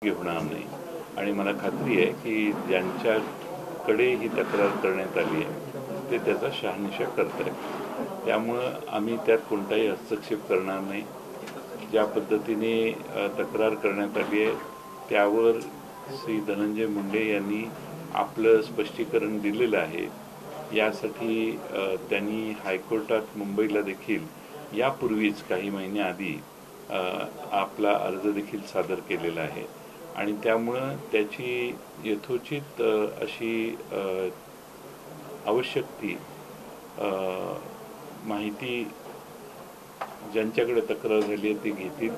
होणार नाही आणि मला खात्री आहे की ज्यांच्याकडे ही तक्रार करण्यात आली आहे ते त्याचा शहानिशा करत आहेत. त्यामुळं आम्ही त्यात कोणताही हस्तक्षेप करणार नाही. ज्या पद्धतीने तक्रार करण्यात आली आहे त्यावर श्री धनंजय मुंडे यांनी आपलं स्पष्टीकरण दिलेलं आहे. यासाठी त्यांनी हायकोर्टात मुंबईला देखील यापूर्वीच काही महिन्याआधी आपला अर्ज देखील सादर केलेला आहे आणि त्यामुळं त्याची यथोचित अशी आवश्यक ती माहिती ज्यांच्याकडे तक्रार झाली आहे ती घेतील.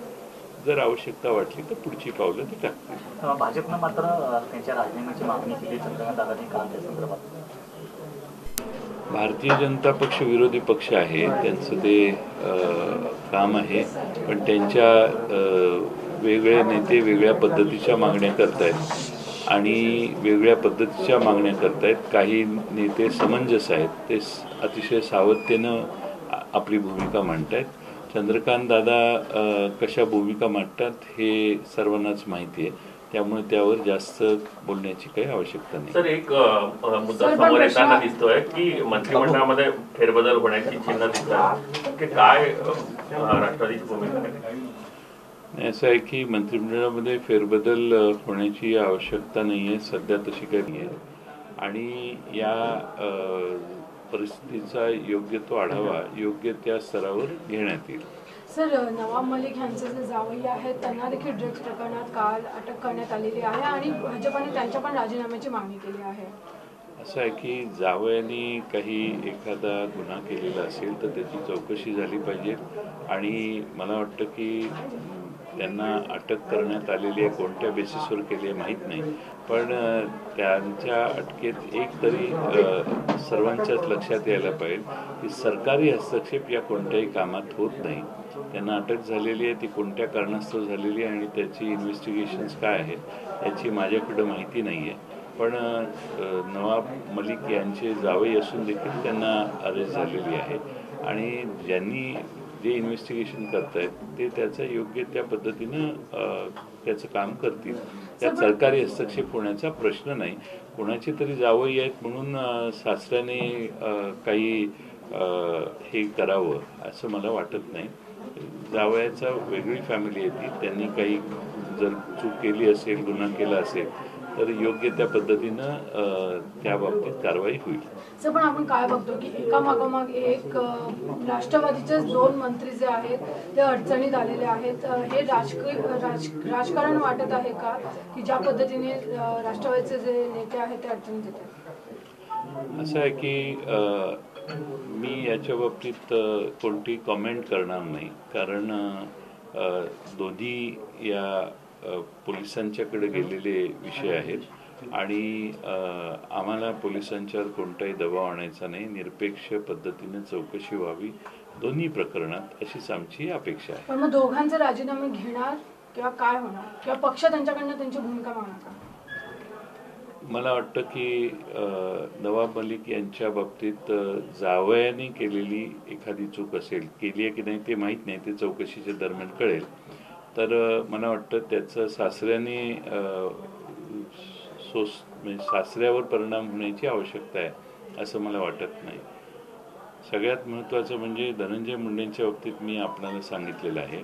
जर आवश्यकता वाटली तर पुढची पावलं ती टाकतील. भाजपनं मात्र त्यांच्या राजीनाम्याची मागणी केली चंद्रकांत दादांनी काल त्या संदर्भात. भारतीय जनता पक्ष विरोधी पक्ष आहे, त्यांचं ते काम आहे, पण त्यांच्या वेगळे नेते वेगळ्या पद्धतीच्या मागण्या करतायत आणि वेगळ्या पद्धतीच्या मागण्या करतायत. काही नेते समंजस आहेत, ते अतिशय सावधतेनं आपली भूमिका मांडतायत. चंद्रकांत दादा कशा भूमिका मांडतात हे सर्वांनाच माहिती आहे, त्यामुळे त्यावर जास्त बोलण्याची काही आवश्यकता नाही. सर, एक मुद्दा समोर येताना दिसतोय की मंत्रिमंडळामध्ये फेरबदल होण्याची चिन्ह दिसतात की काय राष्ट्रवादीची भूमिका आहे? असं आहे की मंत्रिमंडळामध्ये फेरबदल होण्याची आवश्यकता नाही आहे, सध्या तशी काही नाही आहे आणि या परिस्थितीचा योग्य तो आढावा योग्य त्या स्तरावर घेण्यात येईल. सर, नवाब मलिक यांचे जे जावई आहेत त्यांना देखील ड्रग्ज प्रकरणात काल अटक करण्यात आलेली आहे आणि भाजपाने त्यांच्या पण राजीनाम्याची मागणी केली आहे. असं आहे की जावयाने काही एखादा गुन्हा केलेला असेल तर त्याची चौकशी झाली पाहिजे आणि मला वाटतं की त्यांना अटक करण्यात आलेली आहे, कोणत्या बेसिसवर केली आहे माहीत नाही, पण त्यांच्या अटकेत एक तरी सर्वांच्याच लक्षात यायला पाहिजे की सरकारी हस्तक्षेप या कोणत्याही कामात होत नाही. त्यांना अटक झालेली आहे ती कोणत्या कारणास्तव झालेली आहे आणि त्याची इन्व्हेस्टिगेशन्स काय आहेत याची माझ्याकडं माहिती नाही आहे, पण नवाब मलिक यांचे जावई असून देखील त्यांना अरेस्ट झालेली आहे आणि ज्यांनी जे इन्व्हेस्टिगेशन करतायत ते त्याचं योग्य त्या पद्धतीनं त्याचं काम करतील. त्यात सरकारी हस्तक्षेप होण्याचा प्रश्न नाही. कोणाची तरी जावई आहेत म्हणून सासऱ्याने काही हे करावं असं मला वाटत नाही. जावयाचा वेगळी फॅमिली येते, त्यांनी काही जर चूक केली असेल, गुन्हा केला असेल तर योग्य त्या पद्धतीनं त्या बाबतीत कारवाई होईल. सर, पण आपण काय बघतो की एका मागोमाग एक राष्ट्रवादीचे 2 मंत्री जे आहेत ते अडचणीत आलेले आहेत. हे राजकारण वाटत आहे का की ज्या पद्धतीने राष्ट्रवादीचे जे नेते आहेत ते अडचणीत येतात? असं आहे की मी याच्या बाबतीत कोणती कॉमेंट करणार नाही, कारण दोन्ही या पोलिसांच्याकडे गेलेले विषय आहेत आणि आम्हाला पोलिसांच्यावर कोणताही दबाव आणायचा नाही. निरपेक्ष पद्धतीने चौकशी व्हावी दोन्ही प्रकरणात अशीच आमची अपेक्षा आहे. पण मग दोघांचे राजीनामे घेणार किंवा काय होणार किंवा पक्ष त्यांच्याकडनं त्यांची भूमिका मागणार का? मला वाटतं की नवाब मलिक यांच्या बाबतीत जावयाने केलेली एखादी चूक असेल, केली आहे की नाही ते माहीत नाही, ते चौकशीच्या दरम्यान कळेल. तर मला वाटतं त्याचं सासऱ्याने म्हणजे सासऱ्यावर परिणाम होण्याची आवश्यकता आहे असं मला वाटत नाही. सगळ्यात महत्त्वाचं म्हणजे धनंजय मुंडेंच्या बाबतीत मी आपणाला सांगितलेलं आहे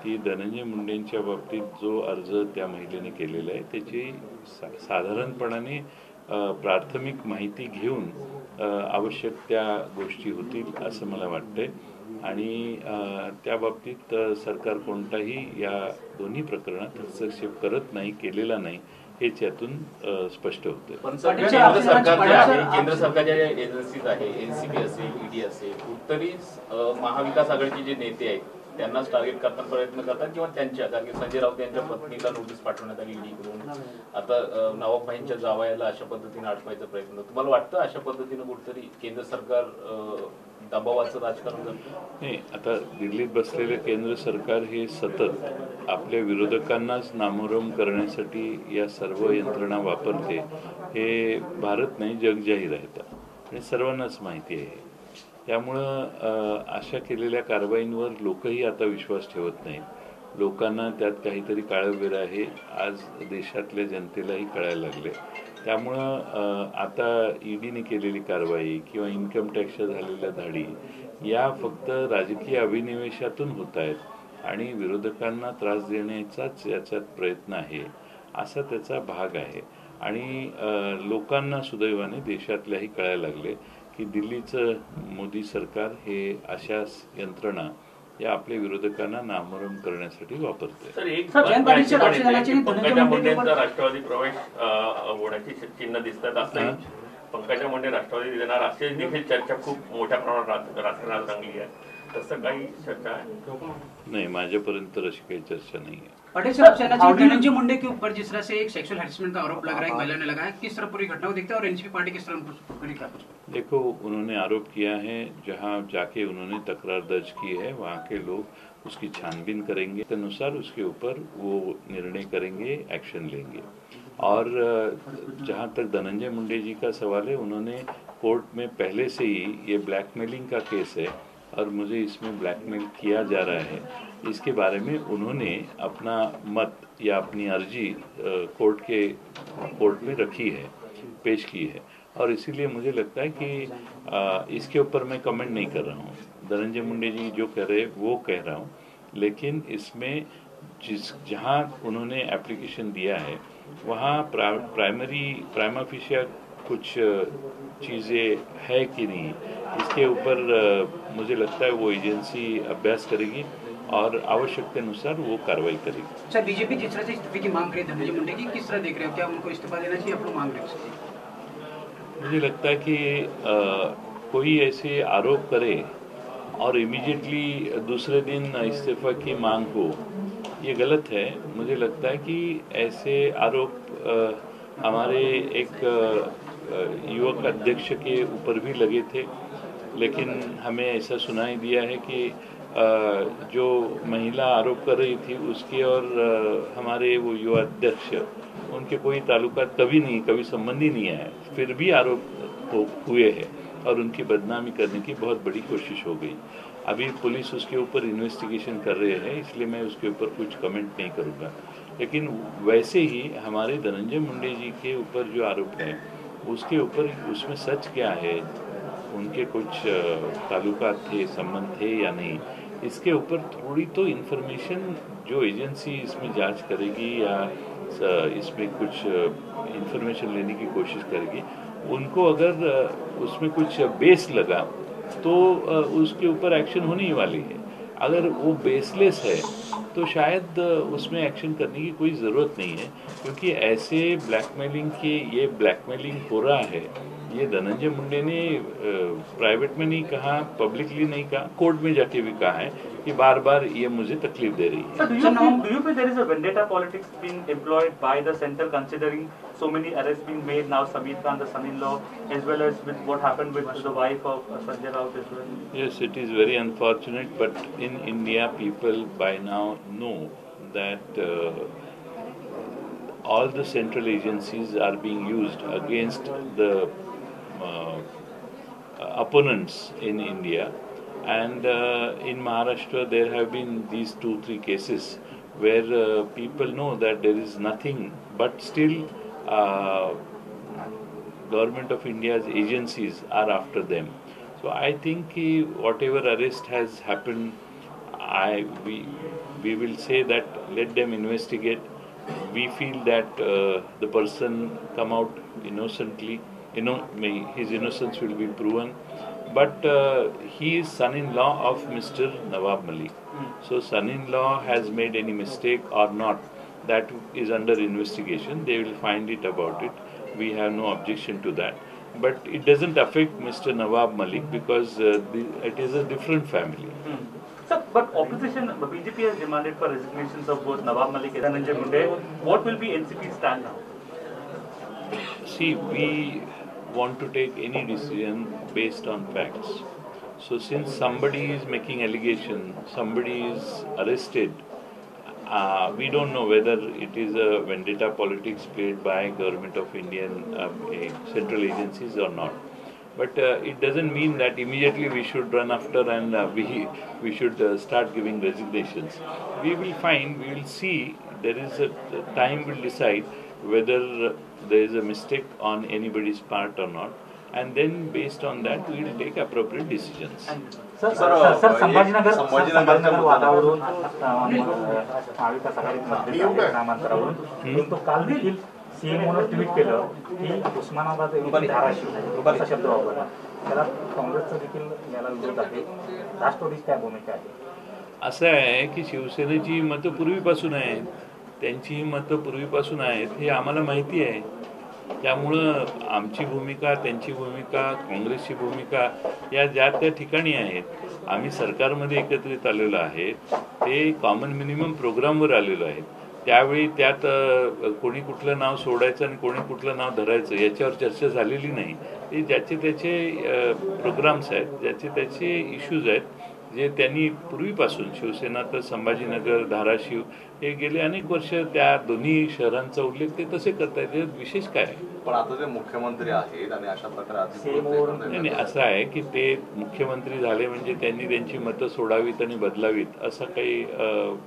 की धनंजय मुंडेंच्या बाबतीत जो अर्ज त्या महिलेने केलेला आहे त्याची साधारणपणाने प्राथमिक माहिती घेऊन आवश्यक त्या गोष्टी होतील असं मला वाटतंय आणि त्या बाबतीत सरकार कोणताही या दोन्ही प्रकरणात हस्तक्षेप करत नाही, केलेला नाही, हेच यातून स्पष्ट होतं. पण केंद्र सरकार जे आहे, केंद्र सरकारच्या एजन्सीज आहे, एनसीबी असेल, ईडी असेल, कुठतरी महाविकास आघाडीचे जे नेते आहेत त्यांनाच टार्गेट करण्याचा प्रयत्न करतात किंवा त्यांच्या, कारण की संजय राऊत यांच्या पत्नीला नोटीस पाठवण्यात आली ईडीकडून, आता नवाबभाईंच्या जावयाला अशा पद्धतीने अडकवायचा प्रयत्न. तुम्हाला वाटतं अशा पद्धतीनं कुठतरी केंद्र सरकार दबावाचं राजकारण करतं? नाही, आता दिल्लीत बसलेलं केंद्र सरकार हे सतत आपल्या विरोधकांनाच नामोहरम करण्यासाठी या सर्व यंत्रणा वापरते हे भारत नाही जग जाहीर आहे आणि सर्वांनाच माहिती आहे. त्यामुळं अशा केलेल्या कारवाईंवर लोकही आता विश्वास ठेवत नाहीत. लोकांना त्यात काहीतरी काळबेर आहे आज देशातल्या जनतेलाही कळायला लागले. त्यामुळं आता ईडीने केलेली कारवाई किंवा इन्कम टॅक्सच्या झालेल्या धाडी या फक्त राजकीय अभिनिवेशातून होत आहेत आणि विरोधकांना त्रास देण्याचाच याच्यात प्रयत्न आहे असा त्याचा भाग आहे. आणि लोकांना सुदैवाने देशातल्याही कळायला लागले की दिल्लीचं मोदी सरकार हे अशा यंत्रणा या आपल्या विरोधकांना नामरण करण्यासाठी वापरते. पंकजा मुंडेंचा राष्ट्रवादी प्रवेश होण्याची चिन्ह दिसतात. असं पंकजा मुंडे राष्ट्रवादी देणार अशी देखील चर्चा खूप मोठ्या प्रमाणात राजकारणात रंगली आहे. तसं काही चर्चा आहे? नहीं, माझ्यापर्यंत अशी काही चर्चा नहीं है. पटेल साहब, सेना चीफ धनंजय मुंडे के ऊपर जिस तरह से एक सेक्सुअल हैरेसमेंट का आरोप लग रहा है, एक महिला ने लगाया, किस तरह पूरी घटना को देखते हैं और एनसीपी पार्टी किस तरह क्या कुछ? देखो, उन्होंने आरोप किया है, जहां जाके उन्होंने तकरार दर्ज की है वहां के लोग उसकी छानबीन करेंगे, के अनुसार उसके ऊपर वो निर्णय करेंगे, एक्शन लेंगे. और जहां तक धनंजय मुंडे जी का सवाल है, उन्होंने कोर्ट में पहले से ही ये ब्लैकमेलिंग का केस है और मुझे इसमें ब्लैकमेल किया जा रहा है, इसके बारे में उन्होंने अपना मत या अपनी अर्जी कोर्ट में रखी है, पेश की है. और इसीलिए मुझे लगता है कि इसके ऊपर मैं कमेंट नहीं कर रहा हूँ. धनंजय मुंडे जी जो कह रहे वो कह रहा हूँ, लेकिन इसमें जहाँ उन्होंने एप्लीकेशन दिया है वहाँ प्राइमा फेशिया कुछ चीज़ें है कि नहीं, इसके ऊपर मुझे लगता है वो एजेंसी अभ्यास करेगी और आवश्यकता अनुसार वो कार्रवाई करेगी. सर, बीजेपी जिस तरह से इस्तीफे की मांग कर रही है धनंजय मुंडे की, किस तरह देख रहे हो? क्या उनको इस्तीफा देना चाहिए? आप लोग मांग रहे हो? मुझे लगता है कि कोई ऐसे आरोप करे और इमीडिएटली दूसरे दिन इस्तीफा की मांग हो, ये गलत है. मुझे लगता है कि ऐसे आरोप हमारे एक युवक अध्यक्ष के ऊपर भी लगे थे, लेकिन हमें ऐसा सुनाई दिया है कि जो महिला आरोप कर रही थी उसके और हमारे वो युवा अध्यक्ष उनके कोई ताल्लुकात कभी संबंधी नहीं है, फिर भी आरोप हुए हैं और उनकी बदनामी करने की बहुत बड़ी कोशिश हो गई. अभी पुलिस उसके ऊपर इन्वेस्टिगेशन कर रहे हैं, इसलिए मैं उसके ऊपर कुछ कमेंट नहीं करूँगा. लेकिन वैसे ही हमारे धनंजय मुंडे जी के ऊपर जो आरोप है उसके ऊपर उसमें सच क्या है, उनके कुछ ताल्लुकात थे, संबंध थे या नहीं, इसके ऊपर थोड़ी तो इन्फॉर्मेशन जो एजेंसी इसमें जांच करेगी या इसमें कुछ इन्फॉर्मेशन लेने की कोशिश करेगी, उनको अगर उसमें कुछ बेस लगा तो उसके ऊपर एक्शन होने ही वाली है. अगर वो बेसलेस है तो शायद उसमें एक्शन करने की कोई ज़रूरत नहीं है, क्योंकि ऐसे ये ब्लैकमेलिंग हो रहा है, ये धनंजय मुंडे ने प्राइवेट में नहीं कहा, पब्लिकली नहीं कहा, कोर्ट में जाके भी कहा है कि बार बार ये मुझे तकलीफ दे रही है. So do you feel there is a vendetta politics being employed by the center, considering so many arrests being made now, Sameer Khan, the son-in-law, as well as with what happened with the wife of Sanjay Raut as well? Yes, it is very unfortunate, but in India people by now know that all the central agencies are being used against the opponents in India. And in Maharashtra there have been these 2-3 cases where people know that there is nothing, but still government of India's agencies are after them. So I think whatever arrest has happened, we will say that let them investigate. We feel that the person come out innocently, his innocence will be proven. But he is son-in-law of Mr. Nawab Malik. So son-in-law has made any mistake or not, that is under investigation. They will find it about it. We have no objection to that. But it doesn't affect Mr. Nawab Malik because it is a different family. Sir, but opposition, the BJP has demanded for resignations of both Nawab Malik and Dhananjay Munde. What will be NCP's stand now? See, we want to take any decision based on facts. So since somebody is making allegation, somebody is arrested, we don't know whether it is a vendetta politics played by government of Indian central agencies or not. But it doesn't mean that immediately we should run after and we should start giving resignations. We will see. There is time will decide whether there is a mistake on anybody's part or not, and then based on that we will take appropriate decisions. Sir Sambhajinagar वादावरून महाविकास आघाडीत मतभेद नामांतरावरून तो काल देखील CM म्हणून tweet केलं की उस्मानाबाद धाराशिव असा शब्द वापरला. त्याला काँग्रेसचा देखील याला विरोध आहे. राष्ट्रवादीची काय भूमिका आहे? असं आहे की शिवसेनेची मतं पूर्वीपासून आहेत, त्यांची मतं पूर्वीपासून आहेत हे आम्हाला माहिती आहे. त्यामुळं आमची भूमिका, त्यांची भूमिका, काँग्रेसची भूमिका या ज्या त्या ठिकाणी आहेत. आम्ही सरकारमध्ये एकत्रित आलेलो आहे, ते कॉमन मिनिमम प्रोग्रामवर आलेलो आहे. त्यावेळी त्यात कोणी कुठलं नाव सोडायचं आणि कोणी कुठलं नाव धरायचं याच्यावर चर्चा झालेली नाही. ते ज्याचे त्याचे प्रोग्राम्स आहेत, ज्याचे त्याचे इश्यूज आहेत, जे त्यांनी पूर्वीपासून शिवसेना तर संभाजीनगर, धाराशिव हे गेले अनेक वर्ष त्या दोन्ही शहरांचा उल्लेख ते तसे करतायत. त्यात विशेष काय आहे? पण आता ते मुख्यमंत्री आहेत आणि अशा प्रकारे नाही, असं आहे की ते मुख्यमंत्री झाले म्हणजे त्यांनी त्यांची मतं सोडावीत आणि बदलावीत असा काही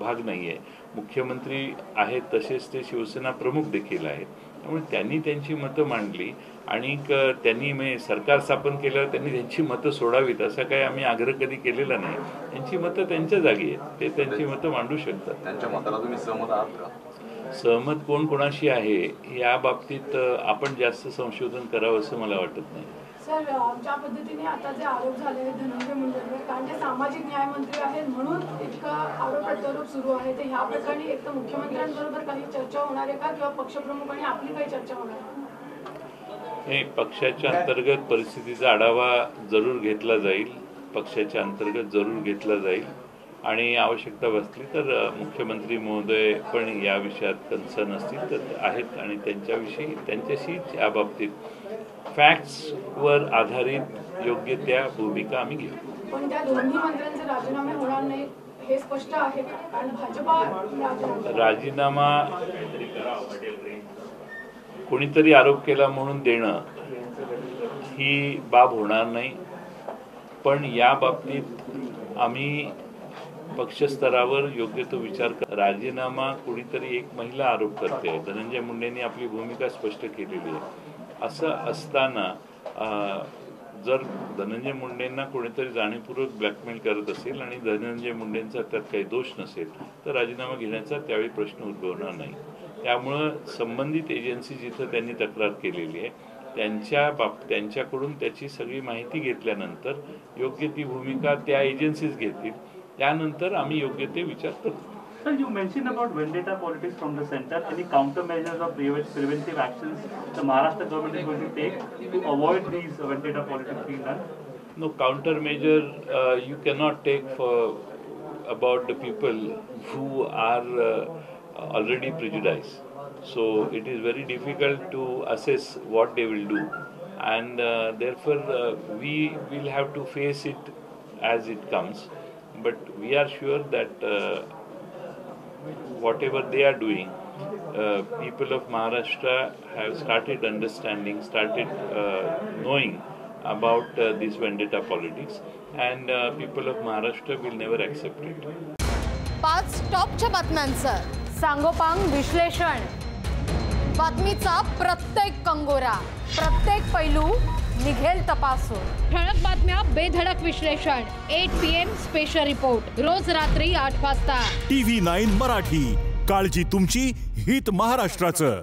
भाग नाही आहे. मुख्यमंत्री आहेत तसेच ते शिवसेना प्रमुख देखील आहेत. त्यामुळे त्यांनी त्यांची मतं मांडली आणि त्यांनी सरकार स्थापन केल्यावर त्यांनी त्यांची मतं सोडावीत असा काही आम्ही आग्रह कधी केलेला नाही. त्यांची मतं त्यांच्या जागी आहेत, ते त्यांची मतं मांडू शकतात. त्यांच्या मताला तुम्ही सहमत आहात का? सहमत कोण कोणाशी आहे या बाबतीत आपण जास्त संशोधन करावं असं मला वाटत नाही. सर, ज्या पद्धतीने आता जे आरोप झाले आहेत धनंजय मुंडेंवर, कारण ते सामाजिक न्याय मंत्री आहेत म्हणून इतका आरोप प्रत्यारोप सुरू आहे, तर ह्या प्रकरणी एक तर मुख्यमंत्र्यांबरोबर काही चर्चा होणार आहे का किंवा पक्षप्रमुखांनी आपली काही चर्चा होणार आहे? पक्षाच्या अंतर्गत परिस्थितीचा आढावा जरूर घेतला जाईल, पक्षाच्या अंतर्गत जरूर घेतला जाईल आणि आवश्यकता बसली तर मुख्यमंत्री महोदय पण या विषयात कन्सर्न असतील तर आहेत आणि त्यांच्याशी या बाबतीत फॅक्ट्सवर आधारित योग्य त्या भूमिका आम्ही घेऊ. पण त्या दोन्ही मंत्र्यांचे राजीनामे होणार नाही हे स्पष्ट आहे का? कारण भाजपा राजीनामा कोणीतरी आरोप केला म्हणून देणं ही बाब होणार नाही. पण या बाबतीत आम्ही पक्षस्तरावर योग्य तो विचार राजीनामा कोणीतरी एक महिला आरोप करते. धनंजय मुंडेंनी आपली भूमिका स्पष्ट केलेली आहे. असं असताना जर धनंजय मुंडेंना कोणीतरी जाणीवपूर्वक ब्लॅकमेल करत असेल आणि धनंजय मुंडेंचा त्यात काही दोष नसेल तर राजीनामा घेण्याचा त्यावेळी प्रश्न उद्भवणार नाही. त्यामुळं संबंधित एजन्सी जिथं त्यांनी तक्रार केलेली आहे त्यांच्याकडून त्याची सगळी माहिती घेतल्यानंतर योग्य ती भूमिका त्या एजन्सीज घेतील. त्यानंतर आम्ही योग्य ते विचार करू. Sir, you mentioned about vendetta politics from the center. Any countermeasures or preventive actions the Maharashtra government is going to take to avoid these vendetta politics being done? No countermeasure you cannot take for about the people who are already prejudiced. So it is very difficult to assess what they will do, and therefore we will have to face it as it comes. But we are sure that whatever they are doing, people of Maharashtra have started understanding, started knowing about this vendetta politics, and people of Maharashtra will never accept it. 5 टॉपच्या बातम्यांचं सांगोपांग विश्लेषण, बातमीचा प्रत्येक कंगोरा, प्रत्येक पैलू निघेल तपासून, ठळक बातम्या बेधडक विश्लेषण, 8 PM स्पेशल रिपोर्ट रोज रात्री 8 वाजता. TV9 मराठी, काळजी तुमची, हित महाराष्ट्राचं.